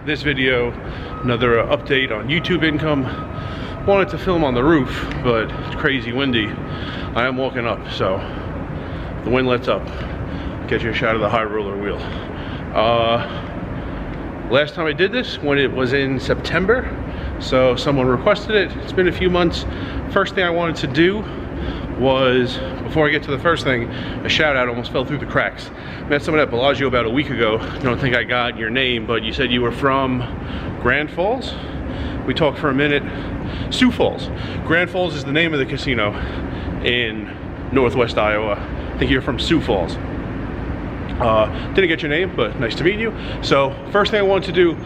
this video, another update on YouTube income. Wanted to film on the roof, but it's crazy windy. I am walking up, so the wind lets up. Get you a shot of the high roller wheel. Last time I did this, when it was in September, so someone requested it. It's been a few months. First thing I wanted to do was, before I get to the first thing, a shout out almost fell through the cracks. Met someone at Bellagio about a week ago. I don't think I got your name, but you said you were from Grand Falls. We talked for a minute. Sioux Falls. Grand Falls is the name of the casino in Northwest Iowa. I think you're from Sioux Falls. Didn't get your name, but nice to meet you. So first thing I want to do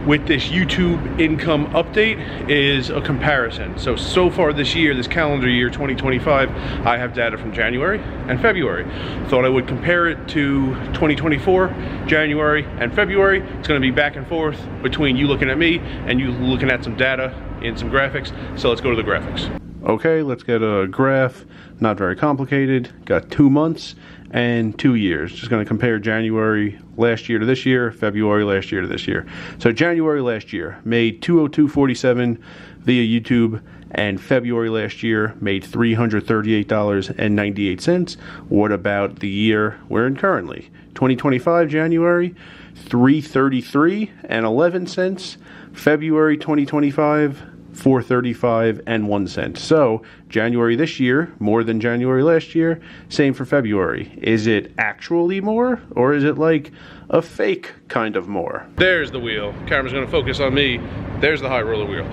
with this YouTube income update is a comparison. So far this year, this calendar year 2025, I have data from January and February. Thought I would compare it to 2024, January and February. It's gonna be back and forth between you looking at me and you looking at some data in some graphics. So let's go to the graphics. Okay, let's get a graph. Not very complicated. Got 2 months and 2 years. Just going to compare January last year to this year, February last year to this year. So January last year made $202.47 via YouTube, and February last year made $338.98. What about the year we're in currently? 2025 January, $333.11. February 2025, $435.01. So January this year more than January last year. Same for February. Is it actually more, or is it like a fake kind of more? There's the wheel. Camera's gonna focus on me. There's the high roller wheel.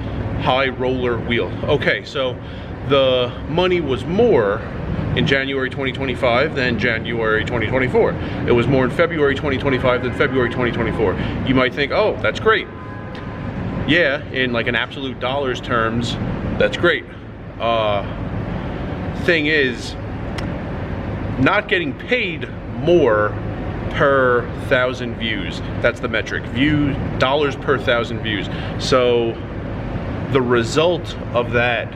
High roller wheel. Okay, so the money was more in January 2025 than January 2024. It was more in February 2025 than February 2024. You might think, oh, that's great. Yeah, in like an absolute dollars terms, that's great. Thing is, not getting paid more per 1,000 views. That's the metric. Dollars per 1,000 views. So the result of that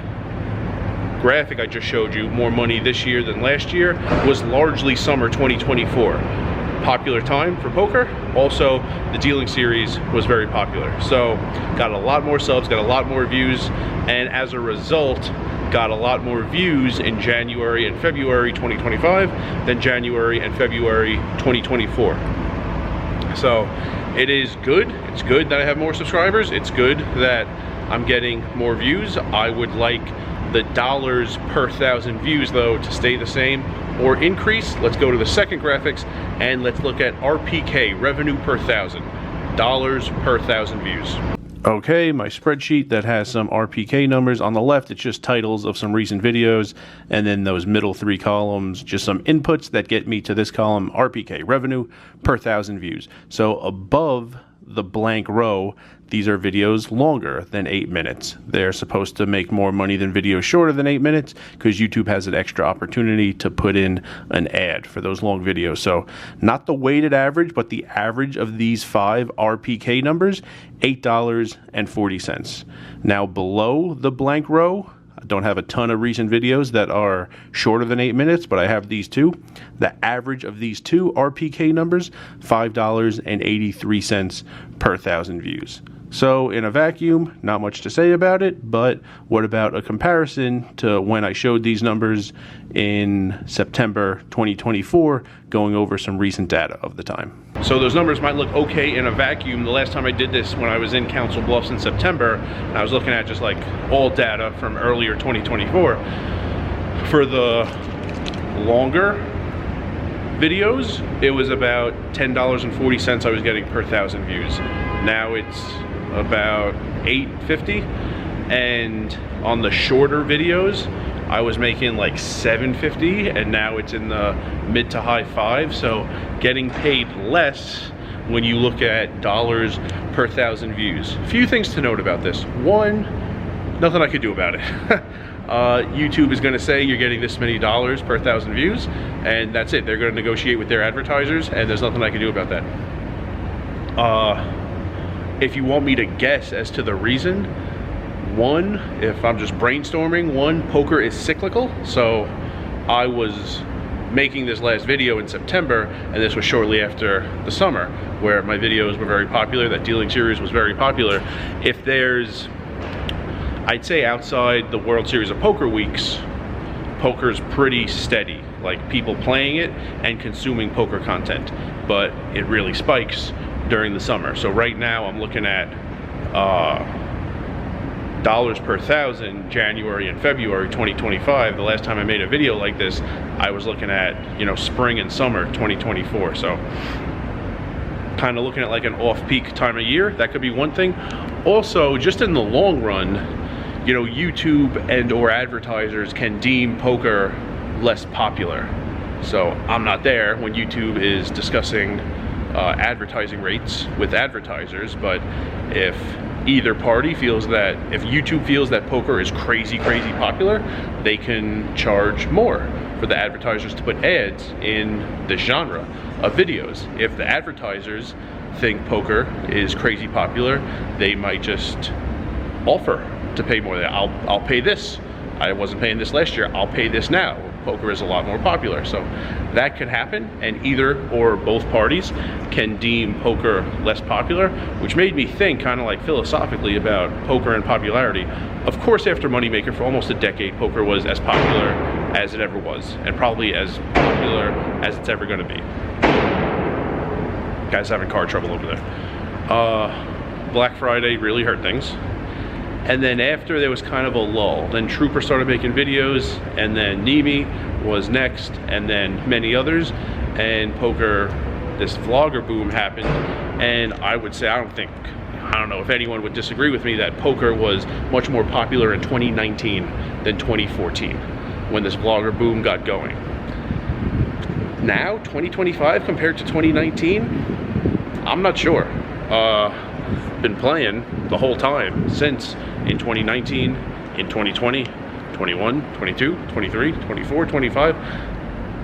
graphic I just showed you, more money this year than last year, was largely summer 2024. Popular time for poker. Also, the dealing series was very popular. So got a lot more subs, got a lot more views, and as a result, got a lot more views in January and February 2025 than January and February 2024. So it is good. It's good that I have more subscribers. It's good that I'm getting more views. I would like the dollars per 1,000 views though to stay the same or increase. Let's go to the second graphics and let's look at RPK, revenue per 1,000, dollars per 1,000 views. Okay, my spreadsheet that has some RPK numbers. On the left, it's just titles of some recent videos, and then those middle 3 columns, just some inputs that get me to this column, RPK, revenue per 1,000 views. So above the blank row, these are videos longer than 8 minutes. They're supposed to make more money than videos shorter than 8 minutes because YouTube has an extra opportunity to put in an ad for those long videos. So not the weighted average, but the average of these 5 RPK numbers, $8.40. Now below the blank row, I don't have a ton of recent videos that are shorter than 8 minutes, but I have these two. The average of these two RPK numbers, $5.83 per 1,000 views. So in a vacuum, not much to say about it, but what about a comparison to when I showed these numbers in September 2024, going over some recent data of the time. So those numbers might look okay in a vacuum. The last time I did this when I was in Council Bluffs in September, and I was looking at just like all data from earlier 2024. For the longer videos, it was about $10.40 I was getting per 1,000 views. Now it's about $8.50, and on the shorter videos I was making like $7.50, and now it's in the mid to high 5. So getting paid less when you look at dollars per 1,000 views. A few things to note about this. One, nothing I could do about it. YouTube is going to say you're getting this many dollars per 1,000 views, and that's it. They're going to negotiate with their advertisers, and there's nothing I can do about that. If you want me to guess as to the reason, one, if I'm just brainstorming, one, poker is cyclical. So I was making this last video in September, and this was shortly after the summer. where my videos were very popular, that dealing series was very popular. If there's, I'd say outside the World Series of Poker weeks, poker's pretty steady, like people playing it and consuming poker content, but it really spikes during the summer. So right now I'm looking at dollars per thousand January and February 2025. The last time I made a video like this, I was looking at, you know, spring and summer 2024. So kind of looking at like an off-peak time of year. That could be one thing. Also, just in the long run, you know, YouTube and or advertisers can deem poker less popular. So I'm not there when YouTube is discussing advertising rates with advertisers, but if either party feels that, if YouTube feels that poker is crazy popular, they can charge more for the advertisers to put ads in the genre of videos. If the advertisers think poker is crazy popular, they might just offer to pay more. I'll pay this. I wasn't paying this last year, I'll pay this now. Poker is a lot more popular. So that could happen, and either or both parties can deem poker less popular, which made me think kind of like philosophically about poker and popularity. Of course, after Moneymaker, for almost a decade, poker was as popular as it ever was, and probably as popular as it's ever going to be. Guys having car trouble over there. Black Friday really hurt things. And then after, there was kind of a lull. Then Trooper started making videos, and then Nemi was next, and then many others. And poker, this vlogger boom happened. And I would say, I don't know if anyone would disagree with me, that poker was much more popular in 2019 than 2014, when this vlogger boom got going. Now, 2025 compared to 2019, I'm not sure. Been playing the whole time since in 2019, in 2020, 21, 22, 23, 24, 25.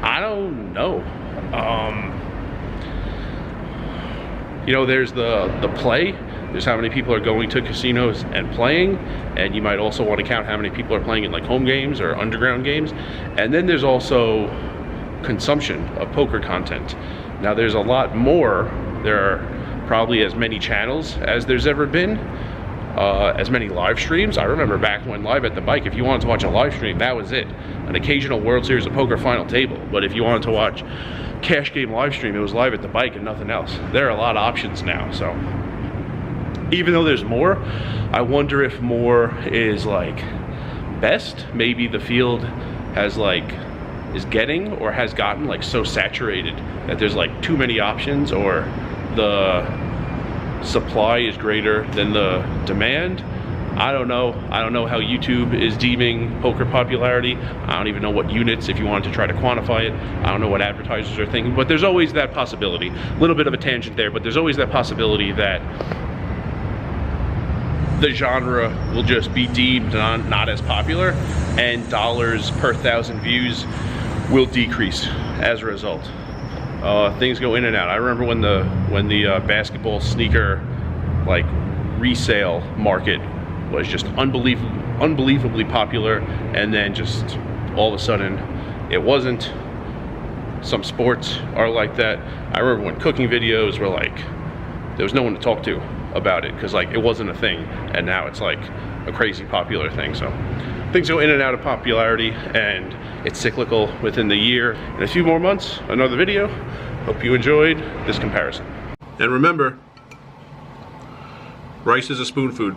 I don't know. You know, there's the play. There's how many people are going to casinos and playing, and you might also want to count how many people are playing in like home games or underground games. And then there's also consumption of poker content. Now there's a lot more. There are probably as many channels as there's ever been, as many live streams. I remember back when Live at the Bike, if you wanted to watch a live stream, that was it. An occasional World Series of Poker final table. But if you wanted to watch cash game live stream, it was Live at the Bike and nothing else. There are a lot of options now. So even though there's more, I wonder if more is like best. Maybe the field has like, is getting or has gotten like so saturated that there's like too many options, or the supply is greater than the demand. I don't know. I don't know how YouTube is deeming poker popularity. I don't even know what units, if you wanted to try to quantify it. I don't know what advertisers are thinking, but there's always that possibility. A little bit of a tangent there, but there's always that possibility that the genre will just be deemed not as popular, and dollars per thousand views will decrease as a result. Things go in and out. I remember when the basketball sneaker like resale market was just unbelievably popular, and then just all of a sudden it wasn't. Some sports are like that. I remember when cooking videos were like, there was no one to talk to about it because like it wasn't a thing, and now it's like a crazy popular thing. So things go in and out of popularity, and it's cyclical within the year. In a few more months, another video. Hope you enjoyed this comparison. And remember, rice is a spoon food.